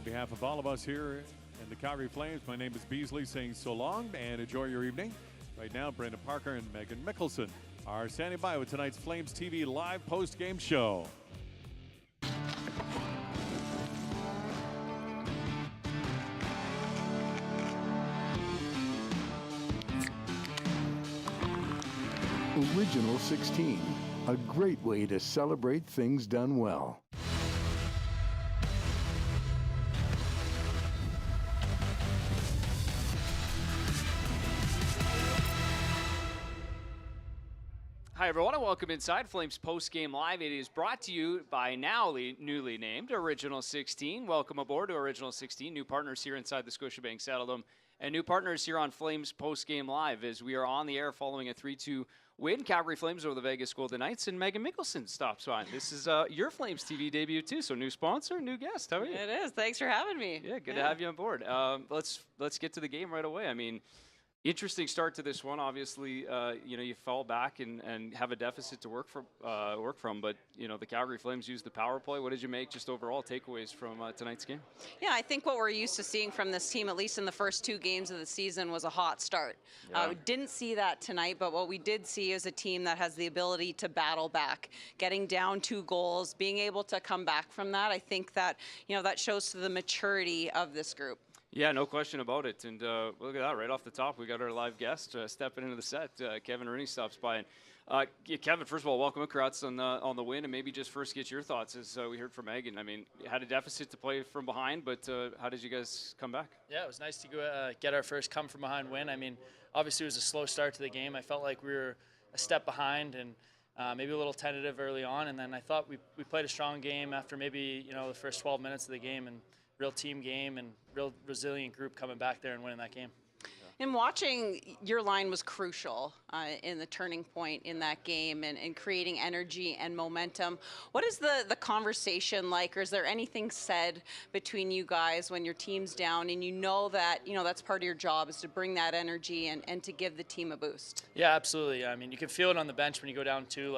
On behalf of all of us here in the Calgary Flames, my name is Beasley, saying so long and enjoy your evening. Right now, Brendan Parker and Meaghan Mikkelson are standing by with tonight's Flames TV live post-game show. Original 16, a great way to celebrate things done well. Hi, everyone, and welcome inside Flames Post-Game Live. It is brought to you by now newly named Original 16. Welcome aboard to Original 16. New partners here inside the Scotiabank Saddledome and new partners here on Flames Post-Game Live as we are on the air following a 3-2 win. Calgary Flames over the Vegas Golden Knights, and Meaghan Mikkelson stops by. This is your Flames TV debut, too, so new sponsor, new guest. How are you? It is. Thanks for having me. Yeah, good to have you on board. Let's get to the game right away. I mean, interesting start to this one. Obviously, you fall back and have a deficit to work from. But the Calgary Flames used the power play. What did you make just overall takeaways from tonight's game? Yeah, I think what we're used to seeing from this team, at least in the first two games of the season, was a hot start. Yeah. We didn't see that tonight, but what we did see is a team that has the ability to battle back, getting down 2 goals, being able to come back from that. I think that that shows to the maturity of this group. Yeah, no question about it. And look at that, right off the top, we got our live guest stepping into the set. Kevin Rooney stops by. And Kevin, first of all, welcome. Congrats on the win, and maybe just first get your thoughts as we heard from Meaghan. I mean, you had a deficit to play from behind, but how did you guys come back? Yeah, it was nice to go get our first come from behind win. I mean, obviously it was a slow start to the game. I felt like we were a step behind and maybe a little tentative early on, and then I thought we played a strong game after maybe the first 12 minutes of the game, and real team game and real resilient group coming back there and winning that game. In watching, your line was crucial in the turning point in that game and creating energy and momentum. What is the conversation like, or is there anything said between you guys when your team's down and that that's part of your job is to bring that energy and to give the team a boost? Yeah, absolutely. I mean, you can feel it on the bench when you go down 2.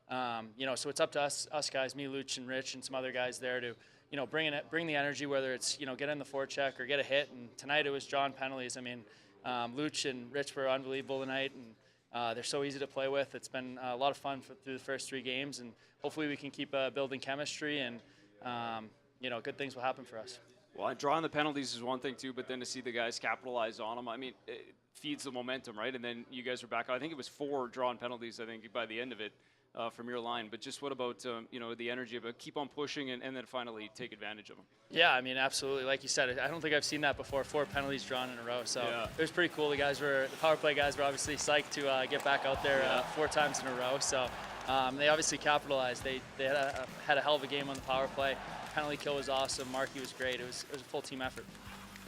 So it's up to us guys, me, Luch, and Rich, and some other guys there to bring the energy, whether it's get in the forecheck or get a hit. And tonight it was drawing penalties. I mean, Luch and Rich were unbelievable tonight, and they're so easy to play with. It's been a lot of fun through the first 3 games, and hopefully we can keep building chemistry, and good things will happen for us. Well, drawing the penalties is one thing too, but then to see the guys capitalize on them, I mean, it feeds the momentum, right? And then you guys are back. I think it was 4 drawn penalties, I think, by the end of it. From your line, but just what about the energy of it? Keep on pushing and then finally take advantage of them. Yeah, I mean, absolutely. Like you said, I don't think I've seen that before. 4 penalties drawn in a row, so yeah. It was pretty cool. The power play guys were obviously psyched to get back out there 4 times in a row. So they obviously capitalized. They had a hell of a game on the power play. Penalty kill was awesome. Markey was great. It was a full team effort.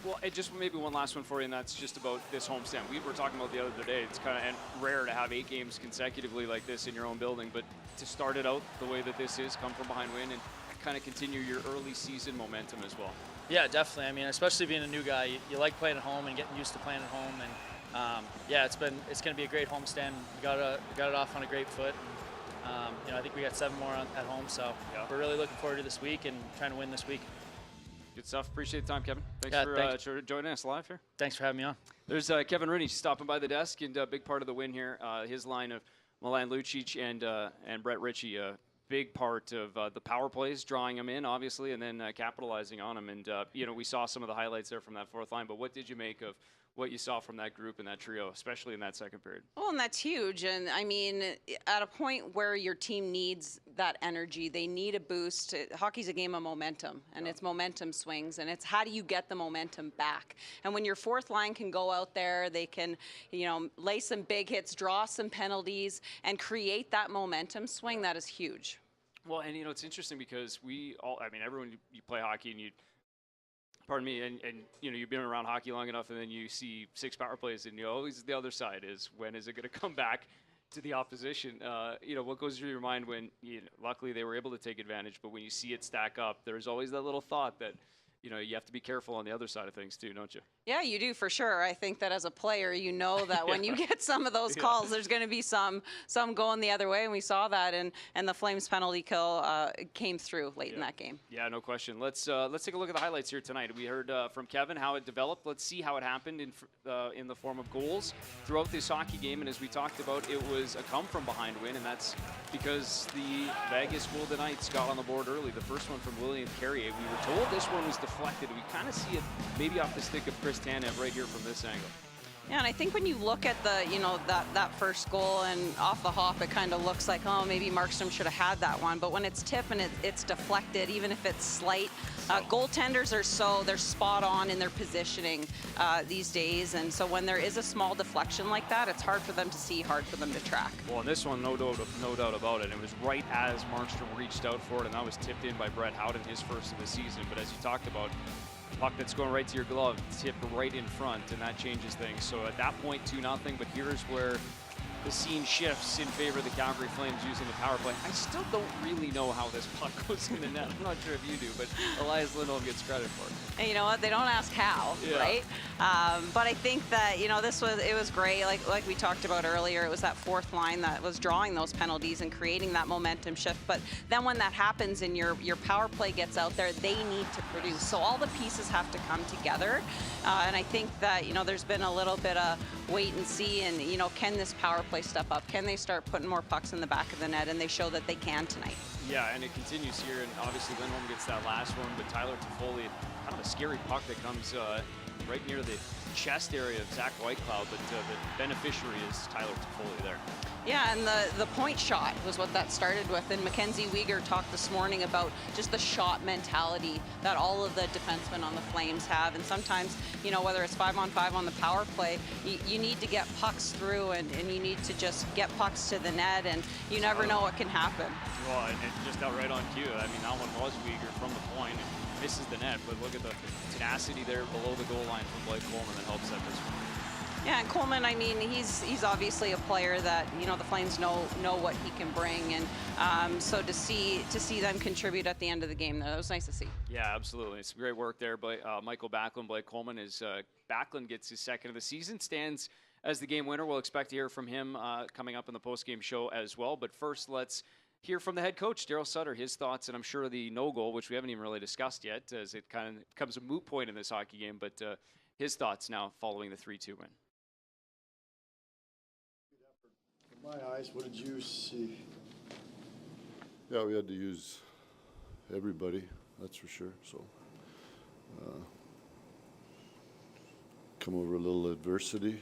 Well, just maybe one last one for you, and that's just about this homestand. We were talking about the other day. It's kind of rare to have 8 games consecutively like this in your own building, but to start it out the way that this is, come from behind win, and kind of continue your early season momentum as well. Yeah, definitely. I mean, especially being a new guy, you like playing at home and getting used to playing at home. And it's going to be a great homestand. We got it off on a great foot. And, I think we got 7 more at home, so we're really looking forward to this week and trying to win this week. Good stuff. Appreciate the time, Kevin. Thanks for joining us live here. Thanks for having me on. There's Kevin Rooney stopping by the desk, and a big part of the win here. His line of Milan Lucic and Brett Ritchie, a big part of the power plays, drawing them in, obviously, and then capitalizing on them. And, we saw some of the highlights there from that 4th line, but what did you make of what you saw from that group and that trio, especially in that second period? Well, and that's huge. And I mean, at a point where your team needs that energy, they need a boost. Hockey's a game of momentum, and it's momentum swings, and it's how do you get the momentum back? And when your 4th line can go out there, they can, lay some big hits, draw some penalties, and create that momentum swing, that is huge. Well, and it's interesting because everyone, you play hockey and pardon me, and you've been around hockey long enough, and then you see 6 power plays, and always the other side is, when is it going to come back to the opposition? What goes through your mind when, luckily they were able to take advantage, but when you see it stack up, there's always that little thought that, you have to be careful on the other side of things too, don't you? Yeah, you do for sure. I think that as a player, you know that when you get some of those calls, there's going to be some going the other way, and we saw that, and the Flames penalty kill came through late in that game. Yeah, no question. Let's take a look at the highlights here tonight. We heard from Kevin how it developed. Let's see how it happened in the form of goals throughout this hockey game. And as we talked about, it was a come-from-behind win, and that's because the Vegas Golden Knights got on the board early. The first one from William Carrier. We were told this one was deflected. We kind of see it maybe off the stick of Chris Tanev right here from this angle. Yeah, and I think when you look at the, that first goal and off the hop, it kind of looks like, oh, maybe Markstrom should have had that one. But when it's tipped and it's deflected, even if it's slight, goaltenders they're spot on in their positioning these days. And so when there is a small deflection like that, it's hard for them to see, hard for them to track. Well, and this one, no doubt about it. It was right as Markstrom reached out for it, and that was tipped in by Brett Howden, his first of the season. But as you talked about, puck that's going right to your glove, tipped right in front, and that changes things. So at that point, 2-0, but here's where the scene shifts in favor of the Calgary Flames using the power play. I still don't really know how this puck goes in the net. I'm not sure if you do, but Elias Lindholm gets credit for it. And you know what? They don't ask how, right? But I think that, it was great. Like we talked about earlier, it was that fourth line that was drawing those penalties and creating that momentum shift. But then when that happens and your power play gets out there, they need to produce. So all the pieces have to come together. And I think that, there's been a little bit of wait and see, and, can this power play step up? Can they start putting more pucks in the back of the net? And they show that they can tonight. Yeah, and it continues here, and obviously Lindholm gets that last one, but Tyler Toffoli, kind of a scary puck that comes right near the chest area of Zach Whitecloud, but the beneficiary is Tyler Toffoli there. Yeah, and the point shot was what that started with. And Mackenzie Weegar talked this morning about just the shot mentality that all of the defensemen on the Flames have. And sometimes, whether it's 5-on-5 on the power play, you need to get pucks through, and you need to just get pucks to the net, and you never know what can happen. Well, and just out right on cue. I mean, that one was Weegar from the point and misses the net, but look at the tenacity there below the goal line from Blake Coleman that helps set this one. Yeah, and Coleman, I mean, he's obviously a player that, the Flames know what he can bring. And so to see them contribute at the end of the game, that was nice to see. Yeah, absolutely. It's great work there by Mikael Backlund. Blake Coleman Backlund gets his second of the season, stands as the game winner. We'll expect to hear from him coming up in the postgame show as well. But first, let's hear from the head coach, Darryl Sutter, his thoughts, and I'm sure the no goal, which we haven't even really discussed yet, as it kind of becomes a moot point in this hockey game. But his thoughts now following the 3-2 win. In my eyes, what did you see? Yeah, we had to use everybody, that's for sure. So, come over a little adversity,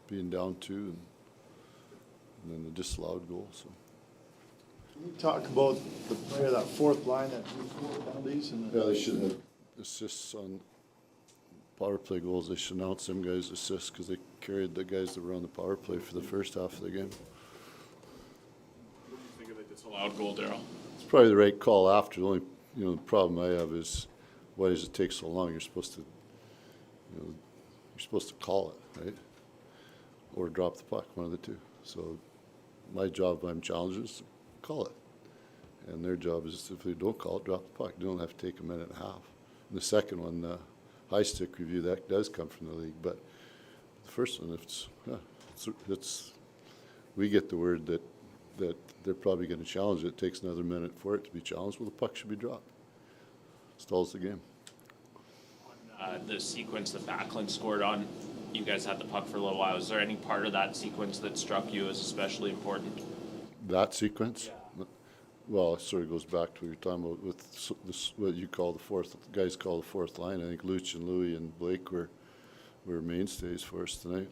being down 2, and then the disallowed goal. So, Can you talk about the player, that fourth line that drew 4 penalties? And yeah, they should have assists on power play goals. They should announce them guys assists because they carried the guys that were on the power play for the first half of the game. What do you think of the disallowed goal, Darryl? It's probably the right call after. The only the problem I have is why does it take so long? You're supposed to call it, right? Or drop the puck, one of the two. So my job, I'm challenged, is to call it. And their job is if they don't call it, drop the puck. You don't have to take a minute and a half. And the second one, high stick review, that does come from the league. But the first one, it's we get the word that they're probably going to challenge it. It takes another minute for it to be challenged. Well, the puck should be dropped. Stalls the game. On the sequence that Backlund scored on, you guys had the puck for a little while. Is there any part of that sequence that struck you as especially important? That sequence? Yeah. Well, it sort of goes back to what you're talking about with this, what you call the fourth, guys call the fourth line. I think Luch and Louis and Blake were mainstays for us tonight.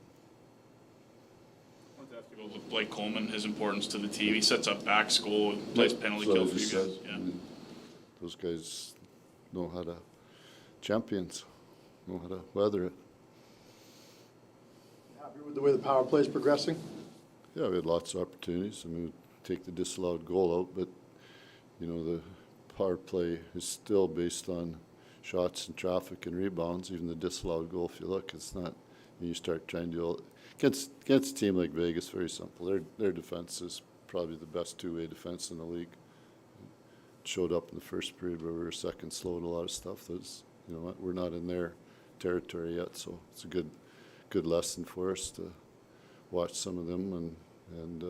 I want to ask you about Blake Coleman, his importance to the team. He sets up Back's goal, plays penalty kill for you guys. Yeah. Those guys know how to champions, know how to weather it. happy with the way the power play is progressing? Yeah, we had lots of opportunities. I mean, we take the disallowed goal out, but the power play is still based on shots and traffic and rebounds. Even the disallowed goal, if you look, it's not. You start trying to do against a team like Vegas, very simple. Their defense is probably the best two-way defense in the league. showed up in the first period where we were second slow in a lot of stuff. That's, you know, we're not in their territory yet, so it's a good lesson for us to watch some of them, and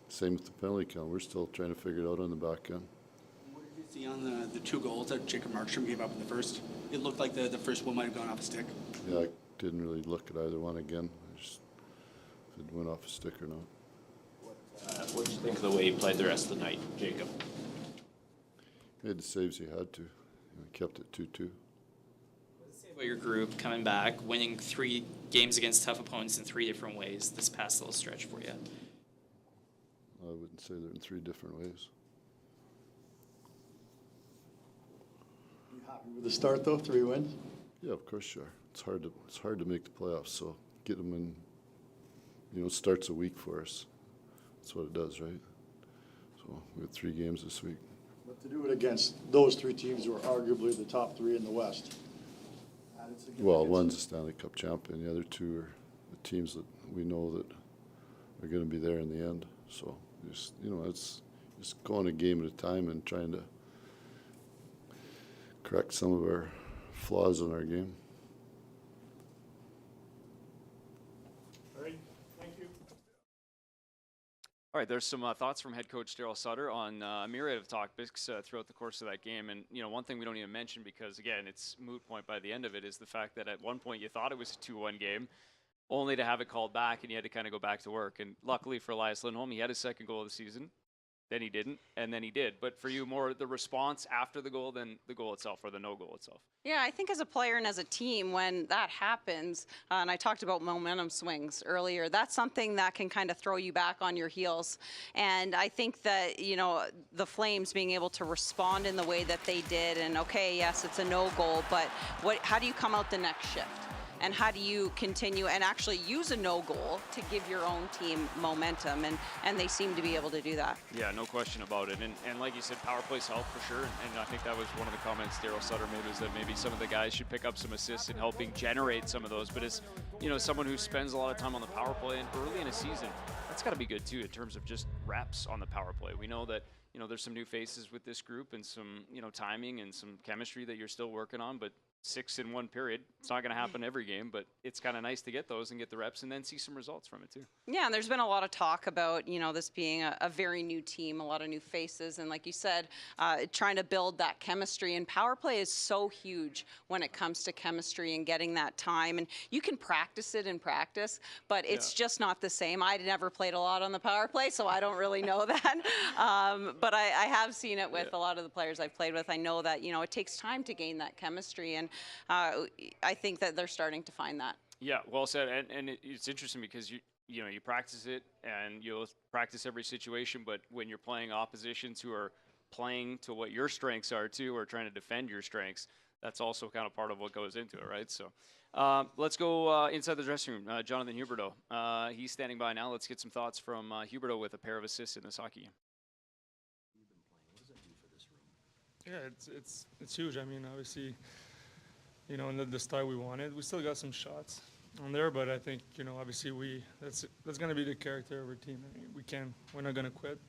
same with the penalty count. We're still trying to figure it out on the back end. What did you see on the 2 goals that Jacob Markstrom gave up in the first? It looked like the first one might have gone off a stick. Yeah, I didn't really look at either one again. I just if it went off a stick or not. What did you think of the way he played the rest of the night, Jacob? He had the saves he had to. He kept it 2-2. What does it say about your group coming back, winning 3 games against tough opponents in 3 different ways this past little stretch for you? I wouldn't say they're in 3 different ways. You happy with the start though? 3 wins. Yeah, of course you are. It's hard to make the playoffs. So get them in. You know, it starts a week for us. That's what it does, right? So we had 3 games this week. But to do it against those 3 teams who are arguably the top 3 in the West. Well, one's a Stanley Cup champion. The other 2 are the teams that we know that are going to be there in the end. So just, you know, it's just going a game at a time and trying to correct some of our flaws in our game. All right, there's some thoughts from head coach Darryl Sutter on a myriad of topics throughout the course of that game. And, you know, one thing we don't even mention because, again, it's moot point by the end of it is the fact that at one point you thought it was a 2-1 game, only to have it called back and you had to kind of go back to work. And luckily for Elias Lindholm, he had his second goal of the season. Then he didn't, and then he did. But for you, more the response after the goal than the goal itself or the no goal itself. Yeah, I think as a player and as a team, when that happens, and I talked about momentum swings earlier, that's something that can kind of throw you back on your heels. And I think that, you know, the Flames being able to respond in the way that they did, and okay, yes, it's a no goal, but how do you come out the next shift? And how do you continue and actually use a no goal to give your own team momentum? And they seem to be able to do that. Yeah, no question about it. And like you said, power plays help for sure. And I think that was one of the comments Darryl Sutter made was that maybe some of the guys should pick up some assists in helping generate some of those. But as, you know, someone who spends a lot of time on the power play and early in a season, that's got to be good too in terms of just reps on the power play. We know that, you know, there's some new faces with this group and some, you know, timing and some chemistry that you're still working on, but 6 in 1 period. It's not going to happen every game, but it's kind of nice to get those and get the reps and then see some results from it too. Yeah, and there's been a lot of talk about, you know, this being a very new team, a lot of new faces, and like you said, trying to build that chemistry. And power play is so huge when it comes to chemistry and getting that time. And you can practice it in practice, but it's just not the same. I never played a lot on the power play, so I don't really know that. But I have seen it with a lot of the players I've played with. I know that, you know, it takes time to gain that chemistry, and I think that they're starting to find that. Yeah, well said. And it's interesting because you know, you practice it and you'll practice every situation, but when you're playing oppositions who are playing to what your strengths are too, or trying to defend your strengths, that's also kind of part of what goes into it, right? So let's go inside the dressing room. Jonathan Huberdeau, he's standing by now. Let's get some thoughts from Huberdeau with a pair of assists in this hockey game. You've been playing. What does that do for this room? Yeah, it's huge. I mean, obviously, you know, in the start we wanted, we still got some shots on there, but I think, you know, obviously that's going to be the character of our team. I mean, we're not going to quit.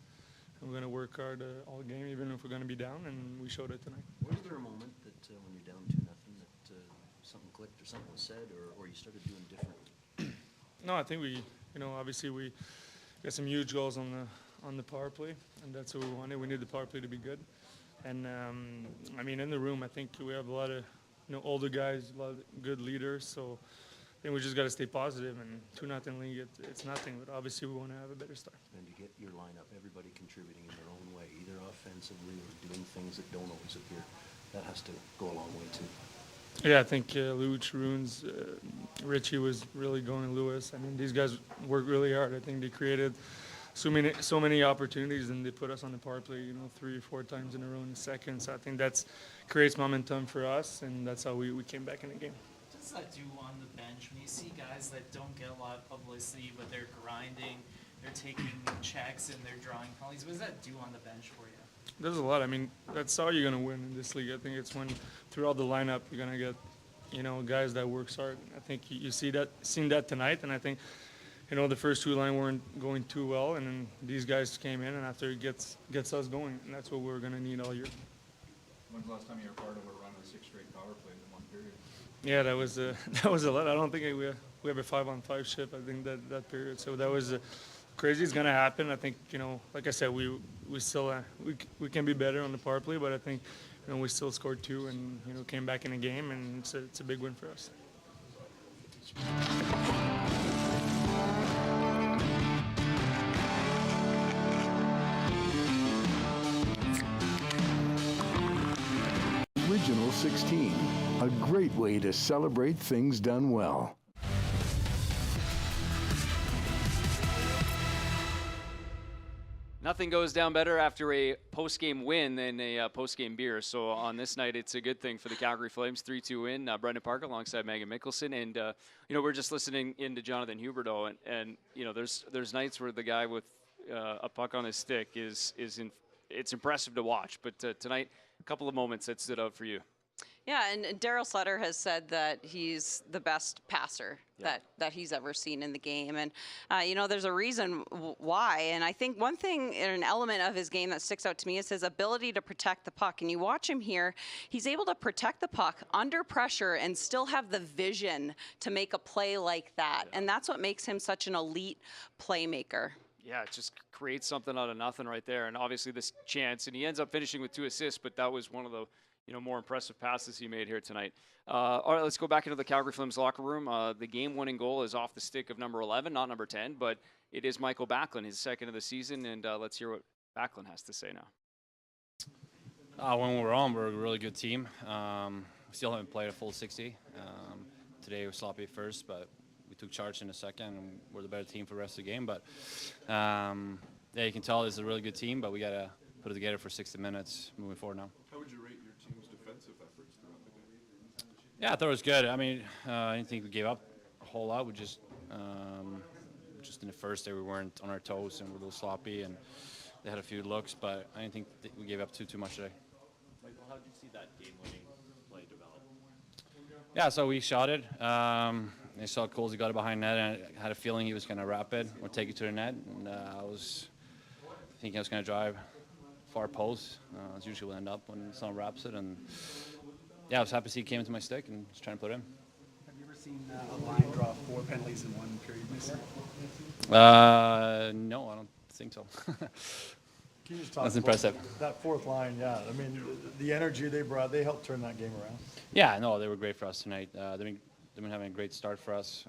And we're going to work hard all game, even if we're going to be down, and we showed it tonight. Was there a moment that when you're down 2-0 that something clicked or something was said, or you started doing differently? No, I think we obviously we got some huge goals on the power play, and that's what we wanted. We need the power play to be good. And I mean, in the room, I think we have a lot of older guys, a lot of good leaders. So I think we just got to stay positive. And 2-0 league, it's nothing. But obviously, we want to have a better start. And to get your lineup, everybody contributing in their own way, either offensively or doing things that don't always appear, that has to go a long way too. Yeah, I think Luch, Runes, Richie was really going to Lewis. I mean, these guys worked really hard. I think they created so many opportunities, and they put us on the power play, 3 or 4 times in a row in the second. So I think that creates momentum for us, and that's how we came back in the game. What does that do on the bench when you see guys that don't get a lot of publicity, but they're grinding, they're taking checks, and they're drawing penalties? What does that do on the bench for you? There's a lot. I mean, that's how you're going to win in this league. I think it's when throughout the lineup you're going to get, guys that works hard. I think you seen that tonight, and I think, the first two line weren't going too well, and then these guys came in, and after it gets us going, and that's what we're going to need all year. When's the last time you were part of a run of 6 straight power plays in one period? Yeah, that was that was a lot. I don't think we have a 5-on-5 shift. I think that period. So that was crazy. It's gonna happen. I think like I said, we still we can be better on the power play, but I think we still scored 2 and came back in a game, and it's a big win for us. Original 16, a great way to celebrate things done well. Nothing goes down better after a post-game win than a post-game beer. So on this night, it's a good thing for the Calgary Flames. 3-2 win. Brendan Parker alongside Meaghan Mikkelson, and we're just listening into Jonathan Huberdeau, and there's nights where the guy with a puck on his stick it's impressive to watch. But tonight, a couple of moments that stood out for you. Yeah, and Darryl Sutter has said that he's the best passer that he's ever seen in the game. And, there's a reason why. And I think one thing, an element of his game that sticks out to me is his ability to protect the puck. And you watch him here, he's able to protect the puck under pressure and still have the vision to make a play like that. And that's what makes him such an elite playmaker. Yeah, it just creates something out of nothing right there. And obviously this chance, and he ends up finishing with 2 assists, but that was one of the more impressive passes he made here tonight. All right, let's go back into the Calgary Flames locker room. The game-winning goal is off the stick of number 11, not number 10, but it is Mikael Backlund, his second of the season, and let's hear what Backlund has to say now. When we're on, we're a really good team. We still haven't played a full 60. Today we sloppy at first, but we took charge in the second, and we're the better team for the rest of the game. But you can tell this is a really good team, but we got to put it together for 60 minutes moving forward now. How would you rate your team's defensive efforts throughout the game? Yeah, I thought it was good. I mean, I didn't think we gave up a whole lot. We just in the first day we weren't on our toes and we're a little sloppy, and they had a few looks, but I didn't think we gave up too much today. Michael, how did you see that game-winning play develop? Yeah, so we shot it. I saw Coles, he got it behind net, and I had a feeling he was going to wrap it or take it to the net, and I was thinking I was going to drive far post. That's usually what end up when someone wraps it, and I was happy to see it came into my stick and just trying to put it in. Have you ever seen a line draw 4 penalties in one period this year? No, I don't think so. Can you just talk That's about impressive. that fourth line? Yeah, I mean, the energy they brought, they helped turn that game around. Yeah, no, they were great for us tonight. They've been having a great start for us.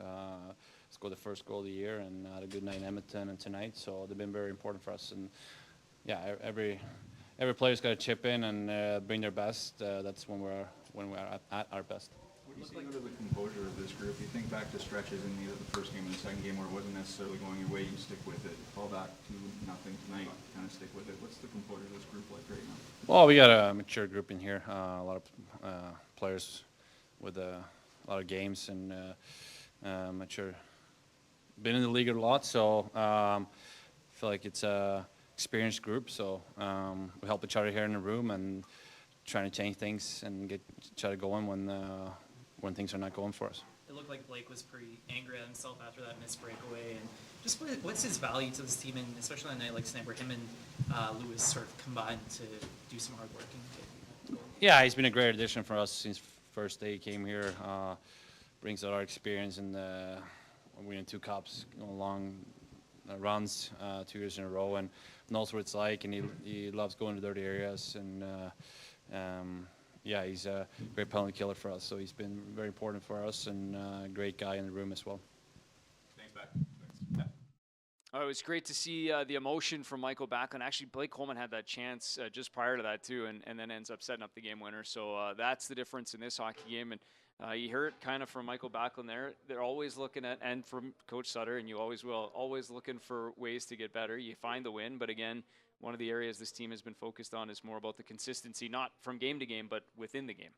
Scored the first goal of the year and had a good night in Edmonton and tonight, so they've been very important for us. And yeah, every player's got to chip in and bring their best. That's when we're at our best. What do you think of the composure of this group? You think back to stretches in either the first game or the second game where it wasn't necessarily going your way, you stick with it. Fall back to nothing tonight, kind of stick with it. What's the composure of this group like right now? Well, we got a mature group in here. A lot of players with a lot of games and mature. Been in the league a lot, so I feel like it's a experienced group. So we help each other here in the room and trying to change things and get each other going when things are not going for us. It looked like Blake was pretty angry at himself after that missed breakaway. And just what's his value to this team, and especially on a night like tonight where him and Lewis sort of combined to do some hard work and get. Yeah, he's been a great addition for us since first day he came here. Brings a lot of experience in winning 2 cups, long runs 2 years in a row, and knows what it's like, and he loves going to dirty areas, and he's a great penalty killer for us. So he's been very important for us and a great guy in the room as well. Thanks, Beck. Oh, it was great to see the emotion from Mikael Backlund. Actually, Blake Coleman had that chance just prior to that too, and then ends up setting up the game winner. So that's the difference in this hockey game. And you heard kind of from Mikael Backlund there. They're always looking at, and from Coach Sutter, and you always will, always looking for ways to get better. You find the win, but again, one of the areas this team has been focused on is more about the consistency, not from game to game, but within the game.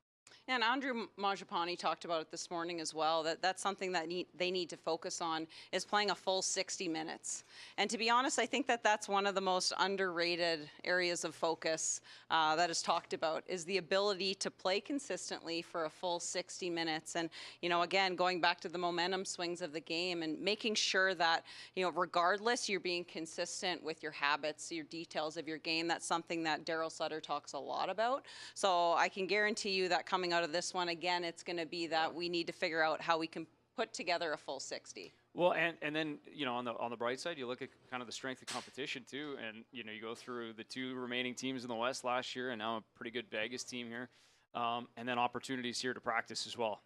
And Andrew Mangiapane talked about it this morning as well, that's something that they need to focus on, is playing a full 60 minutes. And to be honest, I think that's one of the most underrated areas of focus that is talked about, is the ability to play consistently for a full 60 minutes. And, again, going back to the momentum swings of the game and making sure that, regardless, you're being consistent with your habits, your details of your game. That's something that Darryl Sutter talks a lot about. So I can guarantee you that coming out of this one, again, it's going to be that we need to figure out how we can put together a full 60. Well, and then, on the bright side, you look at kind of the strength of competition too, and you go through the 2 remaining teams in the West last year, and now a pretty good Vegas team here, and then opportunities here to practice as well.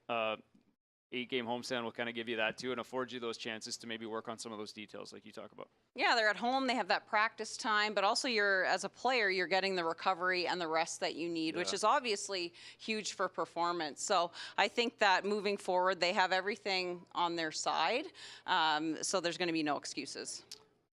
8-game homestand will kind of give you that too, and afford you those chances to maybe work on some of those details like you talk about. Yeah, they're at home, they have that practice time, but also as a player, you're getting the recovery and the rest that you need, which is obviously huge for performance. So I think that moving forward, they have everything on their side, so there's going to be no excuses.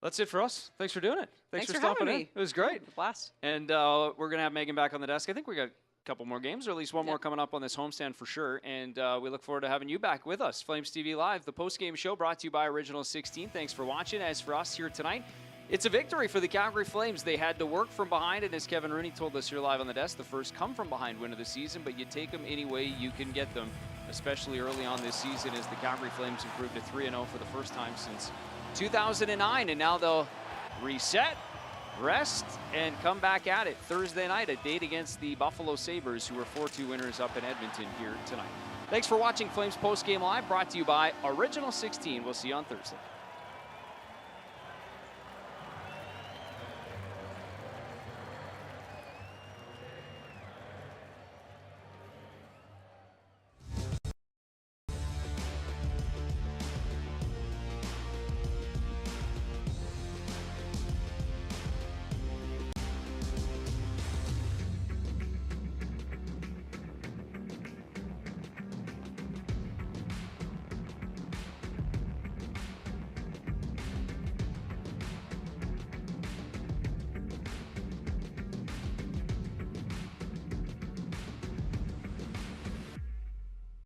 That's it for us. Thanks for doing it. Thanks for having stopping me. in. It was great. Blast. And we're going to have Meaghan back on the desk. I think we got couple more games, or at least one more coming up on this homestand for sure. And we look forward to having you back with us. Flames TV Live, the post-game show brought to you by Original 16. Thanks for watching. As for us here tonight, it's a victory for the Calgary Flames. They had to work from behind, and as Kevin Rooney told us here live on the desk, the first come-from-behind win of the season, but you take them any way you can get them, especially early on this season as the Calgary Flames improved to 3-0 for the first time since 2009, and now they'll reset, rest, and come back at it Thursday night, a date against the Buffalo Sabres, who are 4-2 winners up in Edmonton here tonight. Thanks for watching Flames Post Game Live, brought to you by Original 16. We'll see you on Thursday.